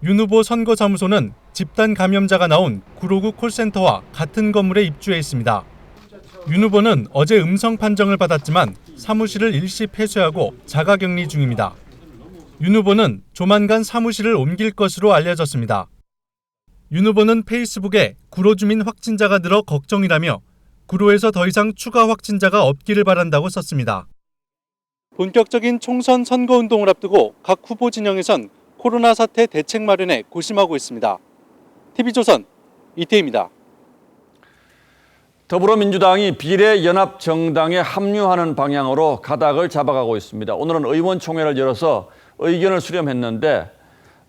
윤 후보 선거사무소는 집단 감염자가 나온 구로구 콜센터와 같은 건물에 입주해 있습니다. 윤 후보는 어제 음성 판정을 받았지만 사무실을 일시 폐쇄하고 자가격리 중입니다. 윤 후보는 조만간 사무실을 옮길 것으로 알려졌습니다. 윤 후보는 페이스북에 구로 주민 확진자가 늘어 걱정이라며 구로에서 더 이상 추가 확진자가 없기를 바란다고 썼습니다. 본격적인 총선 선거운동을 앞두고 각 후보 진영에선 코로나 사태 대책 마련에 고심하고 있습니다. TV조선 이태희입니다. 더불어민주당이 비례연합정당에 합류하는 방향으로 가닥을 잡아가고 있습니다. 오늘은 의원총회를 열어서 의견을 수렴했는데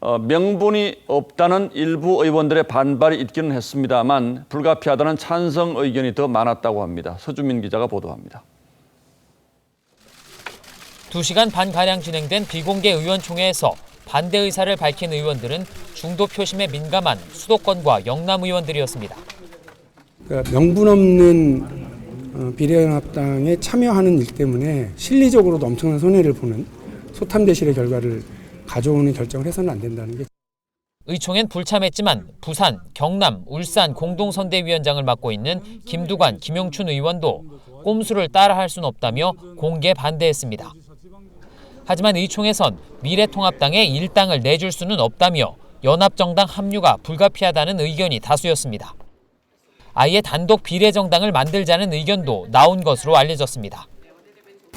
명분이 없다는 일부 의원들의 반발이 있기는 했습니다만 불가피하다는 찬성 의견이 더 많았다고 합니다. 서주민 기자가 보도합니다. 2시간 반가량 진행된 비공개 의원총회에서 반대 의사를 밝힌 의원들은 중도 표심에 민감한 수도권과 영남 의원들이었습니다. 명분 없는 비례연합당에 참여하는 일 때문에 실리적으로도 엄청난 손해를 보는 소탐대실의 결과를 가져오는 결정을 해서는 안 된다는 게. 의총엔 불참했지만 부산, 경남, 울산 공동선대위원장을 맡고 있는 김두관, 김용춘 의원도 꼼수를 따라할 수는 없다며 공개 반대했습니다. 하지만 의총에선 미래통합당에 일당을 내줄 수는 없다며 연합정당 합류가 불가피하다는 의견이 다수였습니다. 아예 단독 비례정당을 만들자는 의견도 나온 것으로 알려졌습니다.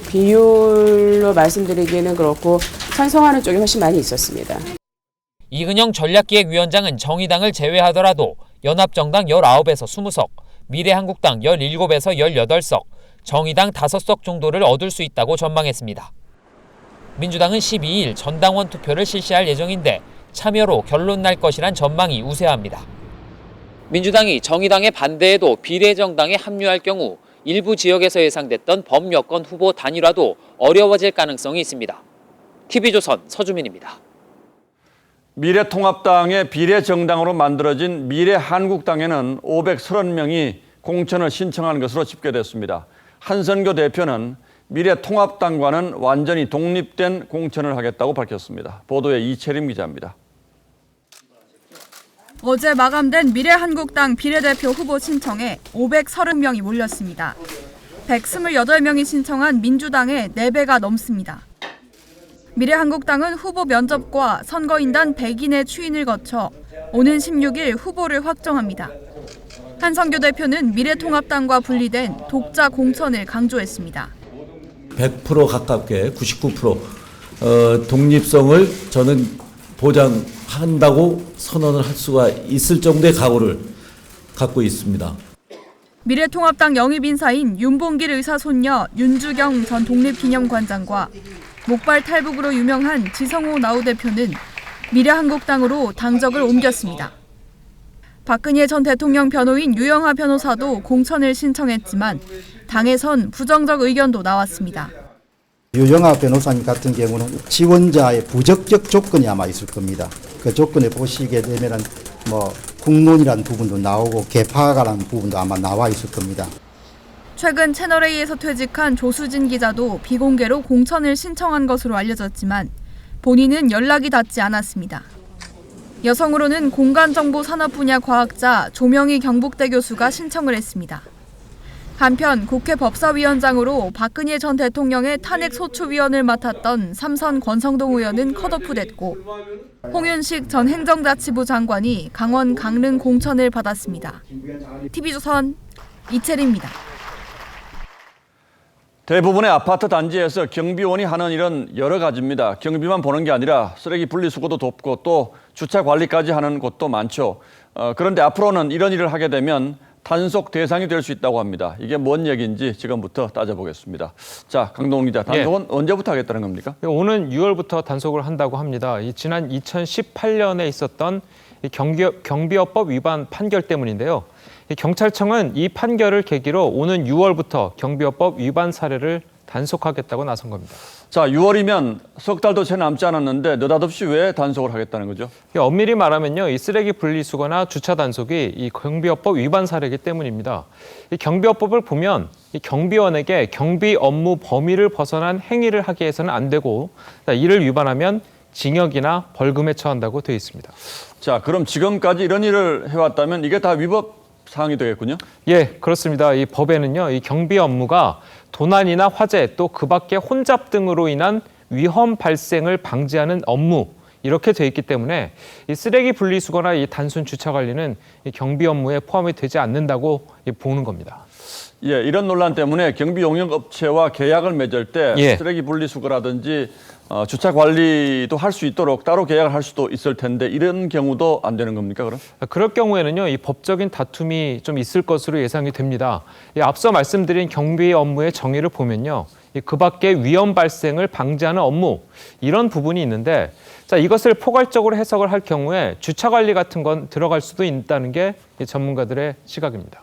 비율로 말씀드리기에는 그렇고 찬성하는 쪽이 훨씬 많이 있었습니다. 이근영 전략기획위원장은 정의당을 제외하더라도 연합정당 19에서 20석, 미래한국당 17에서 18석, 정의당 5석 정도를 얻을 수 있다고 전망했습니다. 민주당은 12일 전당원 투표를 실시할 예정인데 참여로 결론 날 것이란 전망이 우세합니다. 민주당이 정의당의 반대에도 비례정당에 합류할 경우 일부 지역에서 예상됐던 범여권 후보 단일화도 어려워질 가능성이 있습니다. TV조선 서주민입니다. 미래통합당의 비례정당으로 만들어진 미래한국당에는 530명이 공천을 신청한 것으로 집계됐습니다. 한선교 대표는 미래통합당과는 완전히 독립된 공천을 하겠다고 밝혔습니다. 보도에 이채림 기자입니다. 어제 마감된 미래한국당 비례대표 후보 신청에 530명이 몰렸습니다. 128명이 신청한 민주당의 4배가 넘습니다. 미래한국당은 후보 면접과 선거인단 100인의 추인을 거쳐 오는 16일 후보를 확정합니다. 한성규 대표는 미래통합당과 분리된 독자 공천을 강조했습니다. 100% 가깝게 99% 독립성을 저는 보장한다고 선언을 할 수가 있을 정도의 각오를 갖고 있습니다. 미래통합당 영입 인사인 윤봉길 의사 손녀 윤주경 전 독립기념관장과 목발 탈북으로 유명한 지성호 나우 대표는 미래한국당으로 당적을 옮겼습니다. 박근혜 전 대통령 변호인 유영하 변호사도 공천을 신청했지만 당에선 부정적 의견도 나왔습니다. 유영하 변호사님 같은 경우는 지원자의 부적격 조건이 아마 있을 겁니다. 그 조건을 보시게 되면은 국론이라는 부분도 나오고 개파가라는 부분도 아마 나와 있을 겁니다. 최근 채널A에서 퇴직한 조수진 기자도 비공개로 공천을 신청한 것으로 알려졌지만 본인은 연락이 닿지 않았습니다. 여성으로는 공간정보 산업 분야 과학자 조명희 경북대 교수가 신청을 했습니다. 한편 국회 법사위원장으로 박근혜 전 대통령의 탄핵 소추위원을 맡았던 삼선 권성동 의원은 컷오프됐고 홍윤식 전 행정자치부 장관이 강원 강릉 공천을 받았습니다. TV조선 이채리입니다. 대부분의 아파트 단지에서 경비원이 하는 일은 여러 가지입니다. 경비만 보는 게 아니라 쓰레기 분리수거도 돕고 또 주차 관리까지 하는 곳도 많죠. 그런데 앞으로는 이런 일을 하게 되면 단속 대상이 될 수 있다고 합니다. 이게 뭔 얘기인지 지금부터 따져보겠습니다. 자, 강동원 기자, 단속은 언제부터 하겠다는 겁니까? 오는 6월부터 단속을 한다고 합니다. 지난 2018년에 있었던 경비업법 위반 판결 때문인데요. 경찰청은 이 판결을 계기로 오는 6월부터 경비업법 위반 사례를 단속하겠다고 나선 겁니다. 자, 6월이면 석 달도 채 남지 않았는데 느닷없이 왜 단속을 하겠다는 거죠? 엄밀히 말하면요, 이 쓰레기 분리수거나 주차 단속이 이 경비업법 위반 사례이기 때문입니다. 이 경비업법을 보면 이 경비원에게 경비 업무 범위를 벗어난 행위를 하게 해서는 안 되고 이를 위반하면 징역이나 벌금에 처한다고 되어 있습니다. 자, 그럼 지금까지 이런 일을 해왔다면 이게 다 위법 사항이 되겠군요? 예, 그렇습니다. 이 법에는요, 이 경비 업무가 도난이나 화재 또 그 밖의 혼잡 등으로 인한 위험 발생을 방지하는 업무 이렇게 돼 있기 때문에 이 쓰레기 분리수거나 이 단순 주차 관리는 이 경비 업무에 포함이 되지 않는다고 보는 겁니다. 예, 이런 논란 때문에 경비 용역 업체와 계약을 맺을 때 쓰레기 분리수거라든지 주차 관리도 할 수 있도록 따로 계약을 할 수도 있을 텐데 이런 경우도 안 되는 겁니까, 그럼? 그럴 경우에는요, 이 법적인 다툼이 좀 있을 것으로 예상이 됩니다. 앞서 말씀드린 경비 업무의 정의를 보면요, 그 밖의 위험 발생을 방지하는 업무 이런 부분이 있는데, 자, 이것을 포괄적으로 해석을 할 경우에 주차 관리 같은 건 들어갈 수도 있다는 게 전문가들의 시각입니다.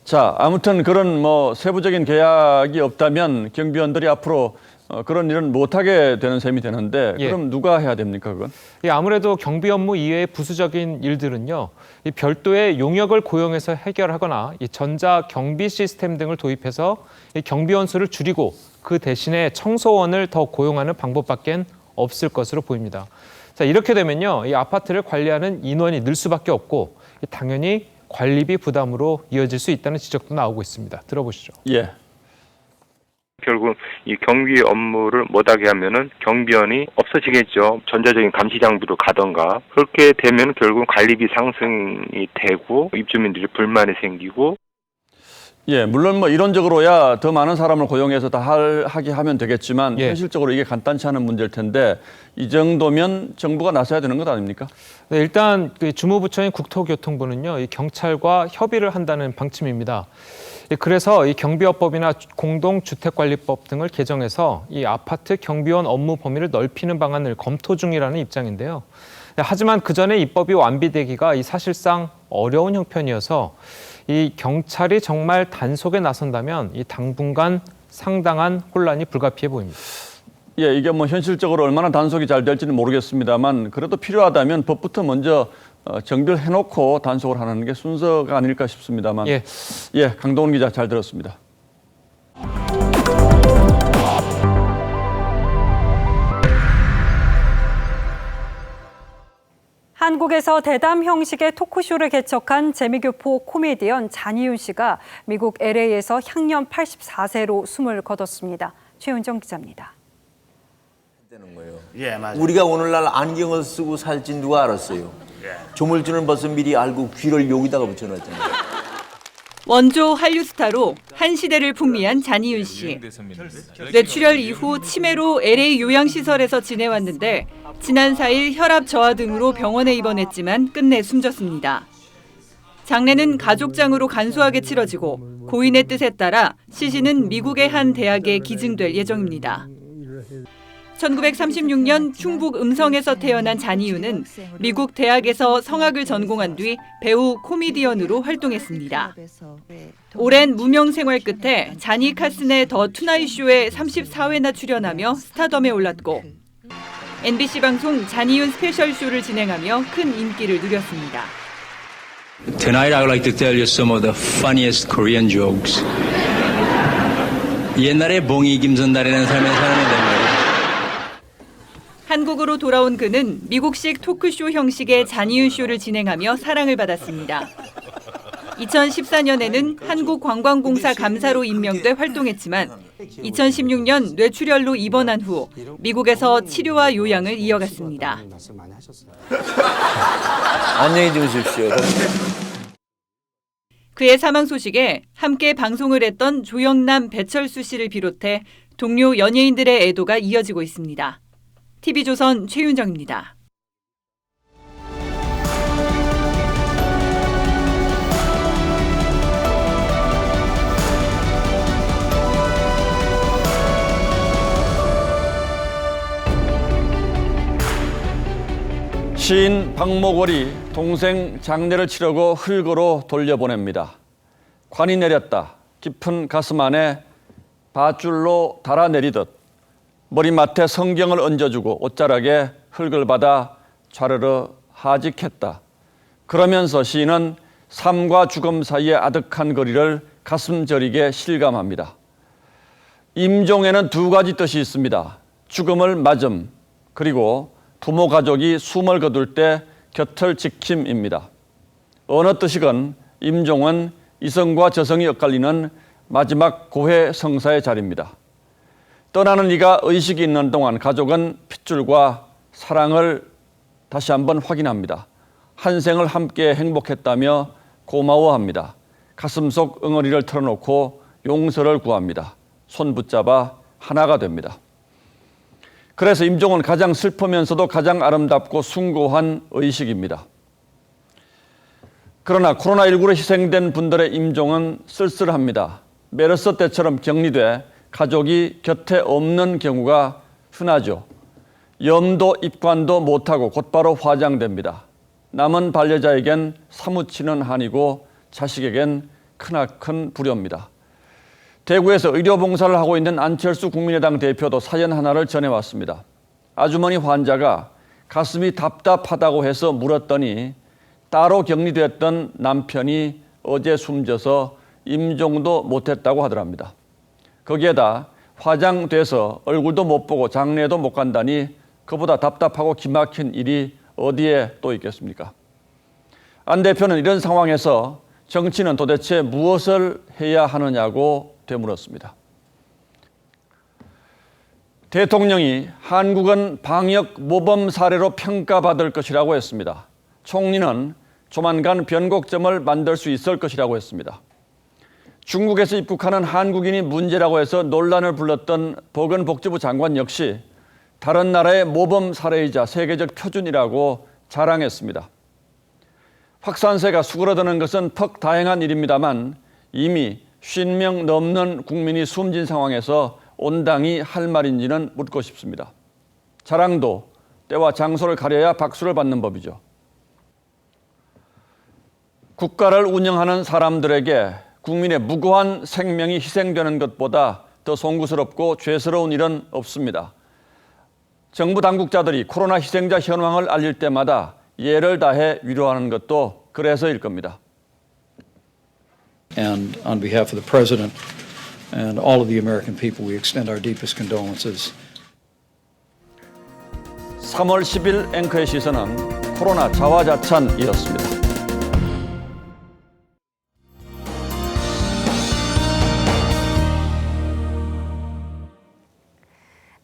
자, 아무튼 그런 세부적인 계약이 없다면 경비원들이 앞으로 그런 일은 못하게 되는 셈이 되는데 그럼 누가 해야 됩니까, 그건? 아무래도 경비 업무 이외의 부수적인 일들은요, 이 별도의 용역을 고용해서 해결하거나 이 전자 경비 시스템 등을 도입해서 이 경비원 수를 줄이고 그 대신에 청소원을 더 고용하는 방법밖엔 없을 것으로 보입니다. 자, 이렇게 되면요, 이 아파트를 관리하는 인원이 늘 수밖에 없고 당연히 관리비 부담으로 이어질 수 있다는 지적도 나오고 있습니다. 들어보시죠. 예. 결국 이 경비 업무를 못하게 하면은 경비원이 없어지겠죠. 전자적인 감시 장비로 가던가 그렇게 되면 결국 관리비 상승이 되고 입주민들이 불만이 생기고. 예, 물론 이론적으로야 더 많은 사람을 고용해서 다 하게 하면 되겠지만 현실적으로 이게 간단치 않은 문제일 텐데 이 정도면 정부가 나서야 되는 것 아닙니까? 네, 일단 주무부처인 국토교통부는요, 이 경찰과 협의를 한다는 방침입니다. 그래서 이 경비업법이나 공동주택관리법 등을 개정해서 이 아파트 경비원 업무 범위를 넓히는 방안을 검토 중이라는 입장인데요. 하지만 그 전에 입법이 완비되기가 사실상 어려운 형편이어서 이 경찰이 정말 단속에 나선다면 이 당분간 상당한 혼란이 불가피해 보입니다. 예, 이게 현실적으로 얼마나 단속이 잘 될지는 모르겠습니다만 그래도 필요하다면 법부터 먼저 정비를 해놓고 단속을 하는 게 순서가 아닐까 싶습니다만. 예, 강동원 기자 잘 들었습니다. 한국에서 대담 형식의 토크쇼를 개척한 재미교포 코미디언 잔이윤 씨가 미국 LA에서 향년 84세로 숨을 거뒀습니다. 최윤정 기자입니다. 우리가 오늘날 안경을 쓰고 살지 누가 알았어요? 조물주는 벌써 미리 알고 귀를 여기다가 붙여놨잖아요. 원조 한류 스타로 한 시대를 풍미한 잔이윤 씨. 뇌출혈 이후 치매로 LA 요양시설에서 지내왔는데 지난 4일 혈압 저하 등으로 병원에 입원했지만 끝내 숨졌습니다. 장례는 가족장으로 간소하게 치러지고 고인의 뜻에 따라 시신은 미국의 한 대학에 기증될 예정입니다. 1936년 충북 음성에서 태어난 잔이윤은 미국 대학에서 성악을 전공한 뒤 배우 코미디언으로 활동했습니다. 오랜 무명 생활 끝에 자니 카슨의 더 투나잇 쇼에 34회나 출연하며 스타덤에 올랐고 MBC 방송 잔이윤 스페셜 쇼를 진행하며 큰 인기를 누렸습니다. Tonight I would like to tell you some of the funniest Korean jokes. 옛날에 봉이 김선달이라는 사람이 살았는데 말이야. 한국으로 돌아온 그는 미국식 토크쇼 형식의 잔이윤 쇼를 진행하며 사랑을 받았습니다. 2014년에는 한국관광공사 감사로 임명돼 활동했지만 2016년 뇌출혈로 입원한 후 미국에서 치료와 요양을 이어갔습니다. 안녕히 주무십시오. 그의 사망 소식에 함께 방송을 했던 조영남, 배철수 씨를 비롯해 동료 연예인들의 애도가 이어지고 있습니다. TV조선 최윤정입니다. 시인 박목월이 동생 장례를 치르고 흙으로 돌려보냅니다. 관이 내렸다. 깊은 가슴 안에 밧줄로 달아내리듯 머리맡에 성경을 얹어주고 옷자락에 흙을 받아 좌르르 하직했다. 그러면서 시인은 삶과 죽음 사이의 아득한 거리를 가슴 저리게 실감합니다. 임종에는 두 가지 뜻이 있습니다. 죽음을 맞음, 그리고 부모 가족이 숨을 거둘 때 곁을 지킴입니다. 어느 뜻이건 임종은 이성과 저성이 엇갈리는 마지막 고해 성사의 자리입니다. 떠나는 이가 의식이 있는 동안 가족은 핏줄과 사랑을 다시 한번 확인합니다. 한 생을 함께 행복했다며 고마워합니다. 가슴속 응어리를 털어놓고 용서를 구합니다. 손 붙잡아 하나가 됩니다. 그래서 임종은 가장 슬프면서도 가장 아름답고 숭고한 의식입니다. 그러나 코로나19로 희생된 분들의 임종은 쓸쓸합니다. 메르스 때처럼 격리돼 가족이 곁에 없는 경우가 흔하죠. 염도 입관도 못하고 곧바로 화장됩니다. 남은 반려자에겐 사무치는 한이고 자식에겐 크나큰 불효입니다. 대구에서 의료봉사를 하고 있는 안철수 국민의당 대표도 사연 하나를 전해왔습니다. 아주머니 환자가 가슴이 답답하다고 해서 물었더니 따로 격리됐던 남편이 어제 숨져서 임종도 못했다고 하더랍니다. 거기에다 화장돼서 얼굴도 못 보고 장례도 못 간다니 그보다 답답하고 기막힌 일이 어디에 또 있겠습니까? 안 대표는 이런 상황에서 정치는 도대체 무엇을 해야 하느냐고 되물었습니다. 대통령이 한국은 방역 모범 사례로 평가받을 것이라고 했습니다. 총리는 조만간 변곡점을 만들 수 있을 것이라고 했습니다. 중국에서 입국하는 한국인이 문제라고 해서 논란을 불렀던 보건복지부 장관 역시 다른 나라의 모범 사례이자 세계적 표준이라고 자랑했습니다. 확산세가 수그러드는 것은 퍽 다행한 일입니다만 이미 50명 넘는 국민이 숨진 상황에서 온당이 할 말인지는 묻고 싶습니다. 자랑도 때와 장소를 가려야 박수를 받는 법이죠. 국가를 운영하는 사람들에게 국민의 무고한 생명이 희생되는 것보다 더 송구스럽고 죄스러운 일은 없습니다. 정부 당국자들이 코로나 희생자 현황을 알릴 때마다 예를 다해 위로하는 것도 그래서일 겁니다. And on behalf of the President and all of the American people, we extend our deepest condolences. 3월 10일 앵커의 시선은 코로나 자화자찬이었습니다.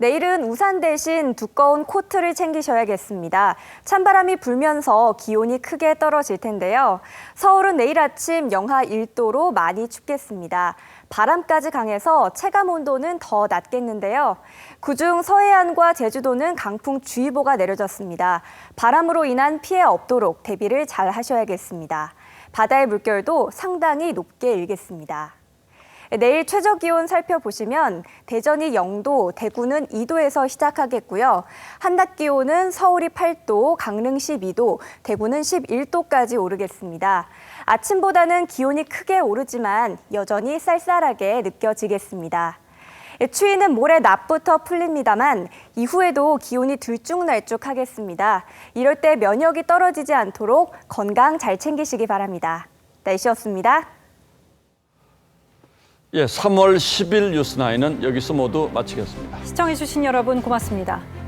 내일은 우산 대신 두꺼운 코트를 챙기셔야겠습니다. 찬바람이 불면서 기온이 크게 떨어질 텐데요. 서울은 내일 아침 영하 1도로 많이 춥겠습니다. 바람까지 강해서 체감 온도는 더 낮겠는데요. 그중 서해안과 제주도는 강풍주의보가 내려졌습니다. 바람으로 인한 피해 없도록 대비를 잘 하셔야겠습니다. 바다의 물결도 상당히 높게 일겠습니다. 내일 최저 기온 살펴보시면 대전이 0도, 대구는 2도에서 시작하겠고요. 한낮 기온은 서울이 8도, 강릉 12도, 대구는 11도까지 오르겠습니다. 아침보다는 기온이 크게 오르지만 여전히 쌀쌀하게 느껴지겠습니다. 추위는 모레 낮부터 풀립니다만 이후에도 기온이 들쭉날쭉하겠습니다. 이럴 때 면역이 떨어지지 않도록 건강 잘 챙기시기 바랍니다. 날씨였습니다. 예, 3월 10일 뉴스9는 여기서 모두 마치겠습니다. 시청해주신 여러분 고맙습니다.